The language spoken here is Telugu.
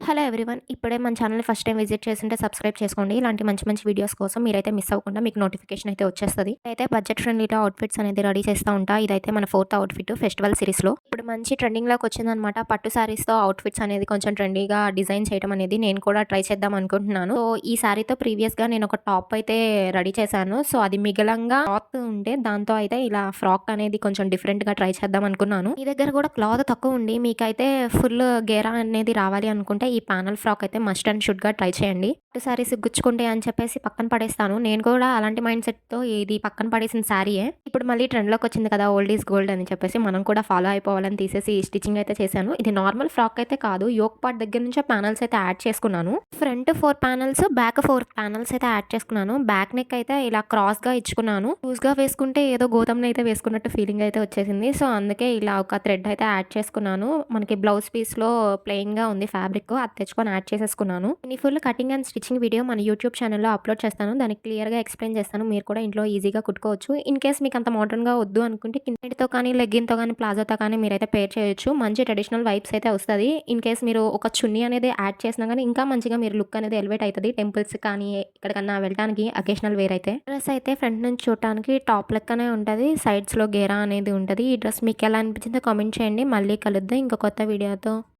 Hello everyone. ఇప్పుడే మన ఛానల్‌ని ఫస్ట్ టైమ్ విజిట్ చేసుంటే సబ్స్క్రైబ్ చేసుకోండి. ఇలాంటి మంచి మంచి వీడియోస్ కోసం మీరైతే మిస్ అవ్వకుండా మీకు నోటిఫికేషన్ అయితే వచ్చేస్తది. అయితే బడ్జెట్ ఫ్రెండ్లీలో అవుట్‌ఫిట్స్ అనేది రెడీ చేస్తా ఉంటా. ఇదైతే మన ఫోర్త్ అవుట్‌ఫిట్ ఫెస్టివల్ సీరీస్‌లో. ఇప్పుడు మంచి ట్రెండింగ్‌లోకి వచ్చిందనమాట. పట్టు సారీస్‌తో అవుట్‌ఫిట్స్ అనేది కొంచెం ట్రెండీగా డిజైన్ చేయడం అనేది నేను కూడా ట్రై చేద్దాం అనుకుంటున్నాను. సో, ఈ సారీతో ప్రీవియస్‌గా నేను ఒక టాప్ అయితే రెడీ చేశాను. సో, అది మిగలంగా క్లాత్ ఉంటే దాంతో అయితే ఇలా ఫ్రాక్ అనేది కొంచెం డిఫరెంట్‌గా ట్రై చేద్దాం అనుకున్నాను. మీ దగ్గర కూడా క్లాత్ తక్కువ ఉండి మీకైతే ఫుల్ గేరా అనేది రావాలి అనుకుంటే ఈ ప్యానెల్ ఫ్రాక్ అయితే మస్ట్ అండ్ షుడ్‌గా ట్రై చేయండి. పట్టు సారీస్ గుచ్చుకుంటాయి అని చెప్పేసి పక్కన పడేస్తాను. నేను కూడా అలాంటి మైండ్ సెట్‌తో ఇది పక్కన పడేసిన సారీయే. ఇప్పుడు మళ్ళీ ట్రెండ్‌లోకి వచ్చింది కదా! ఓల్డ్ ఈజ్ గోల్డ్ అని చెప్పేసి మనం కూడా ఫాలో అయిపోవాలని తీసేసి స్టిచ్చింగ్ అయితే చేశాను. ఇది నార్మల్ ఫ్రాక్ అయితే కాదు. యోక్ పార్ట్ దగ్గర నుంచే ప్యానెల్స్ అయితే యాడ్ చేసుకున్నాను. ఫ్రంట్ 4 ప్యానెల్స్, బ్యాక్ 4 ప్యానెల్స్ అయితే యాడ్ చేసుకున్నాను. బ్యాక్ నెక్ అయితే ఇలా క్రాస్‌గా ఇచ్చుకున్నాను. లూజ్‌గా వేసుకుంటే ఏదో గౌతమ్‌నయితే వేసుకున్నట్టు ఫీలింగ్ అయితే వచ్చేసింది. సో, అందుకే ఇలా ఒక థ్రెడ్ అయితే యాడ్ చేసుకున్నాను. మనకి బ్లౌజ్ పీస్‌లో ప్లెయిన్‌గా ఉంది ఫ్యాబ్రిక్. అది తెచ్చుకొని యాడ్ చేసేసుకున్నాను. దీని full cutting and stitching video మన యూట్యూబ్ ఛానల్‌లో అప్లోడ్ చేస్తాను. దానికి క్లియర్‌గా ఎక్స్‌ప్లెయిన్ చేస్తాను. మీరు కూడా ఇంట్లో ఈజీగా కుట్టుకోవచ్చు. ఇన్ కేస్ మీకు అంత మోడర్న్‌గా వద్దు అనుకుంటే కిందటితో కానీ, లెగ్గిన్‌తో కానీ, ప్లాజోతో కానీ మీరైతే పేర్ చేయొచ్చు. మంచి ట్రెడిషనల్ వైబ్స్ అయితే వస్తది. ఇన్ కేస్ మీరు ఒక చున్నీ అనేది యాడ్ చేసినా గానీ ఇంకా మంచిగా మీరు లుక్ అనేది ఎలివేట్ అయితది. టెంపుల్స్ కానీ, ఎక్కడికన్నా వెళ్ళటానికి అకేషనల్ వేర్ అయితే. డ్రెస్ అయితే ఫ్రంట్ నుంచి చూడటానికి టాప్ లెక్కనే ఉంటది. సైడ్స్‌లో గేరా అనేది ఉంటది. ఈ డ్రెస్ మీకెలా అనిపించిందో కామెంట్ చేయండి. మళ్ళీ కలుద్దాం ఇంకో కొత్త వీడియోతో.